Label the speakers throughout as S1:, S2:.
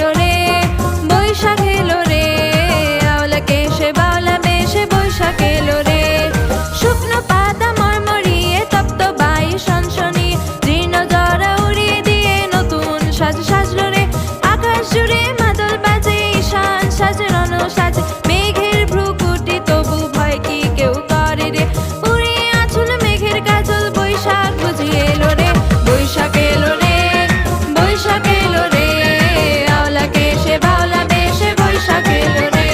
S1: এলো রে, বৈশাখ এলো রে, আওলা কেশে বাওলা বেশে বৈশাখ এলো রে। শুকনো পাতা মরমরিয়ে তপ্ত বায়ু সনসনি, জীর্ণ জরা উড়িয়ে দিয়ে নতুন সাজ সাজলো রে। আকাশ জুড়ে মাদল বাজে, ঈশান সাজে রণ সাজে, মেঘের ভ্রুকুটি তবু ভয় কি কেউ করে রে। উড়িয়ে আঁচল মেঘের কাজল, বৈশাখ বুঝি এলো রে, বৈশাখ এলো রে, বৈশাখ এলো রে, আওলা কেশে বাওলা বেশে বৈশাখ এলো রে।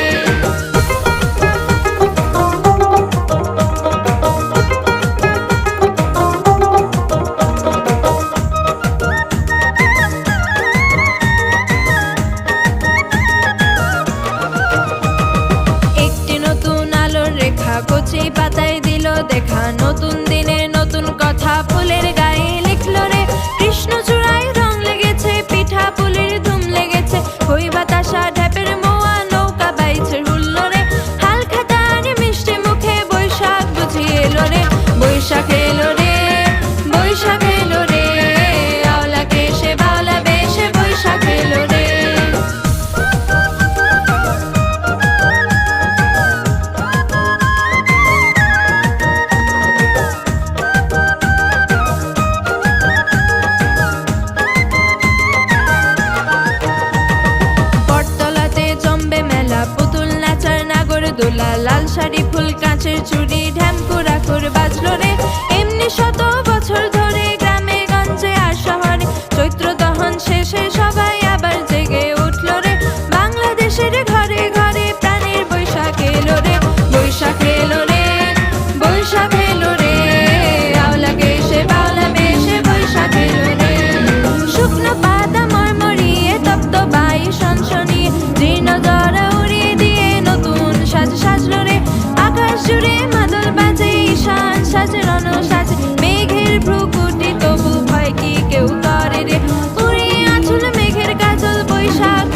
S1: একটি নতুন আলোর রেখা কচি পাতায় দিল দেখা, নতুন দিনের নতুন কথা ফুলের গায়ে লিখলো রে। কৃষ্ণ চূড়ায় রং লেগেছে, পিঠা পুলির ধুম লেগেছে, খই বাতাসা ঢ্যাপের মোয়া নৌকা বাইছে হুল্লো রে। হাল খাতার মিষ্টি মুখে বৈশাখ বুঝি এলো রে, বৈশাখ এলো রে, বৈশাখ এলো রে, আওলা কেশে বাওলা বেশে বৈশাখ এলো রে। বটতলাতে জমবে মেলা, পুতুল নাচার নাগর দোলা, লাল শাড়ি ফুল কাঁচের চুড়ি ঢ্যামকুরা খুর বাজলো রে। এমনি শত বছর ধরে গ্রামে গঞ্জে আর শহরে, চৈত্র দহন শেষে সবাই আবার জেগে উঠলো রে। বাংলাদেশের ঘরে ঘরে প্রাণের বৈশাখ এলো রে, বৈশাখ এলো রে, বৈশাখ এলো রে, আওলা কেশে বাওলা বেশে বৈশাখ এলো রে। শুকনো পাতা মরমরিয়ে তপ্ত বায়ু সনসনি, জীর্ণ জরা উড়িয়ে দিয়ে নতুন সাজ সাজলো রে। আকাশ জুড়ে মাদল বাজে, ঈশান সাজে রণ সাজে, মেঘের ভ্রুকুটি তবু ভয় কি কেউ করে রে। উড়িয়ে আঁচল মেঘের কাজল, বৈশাখ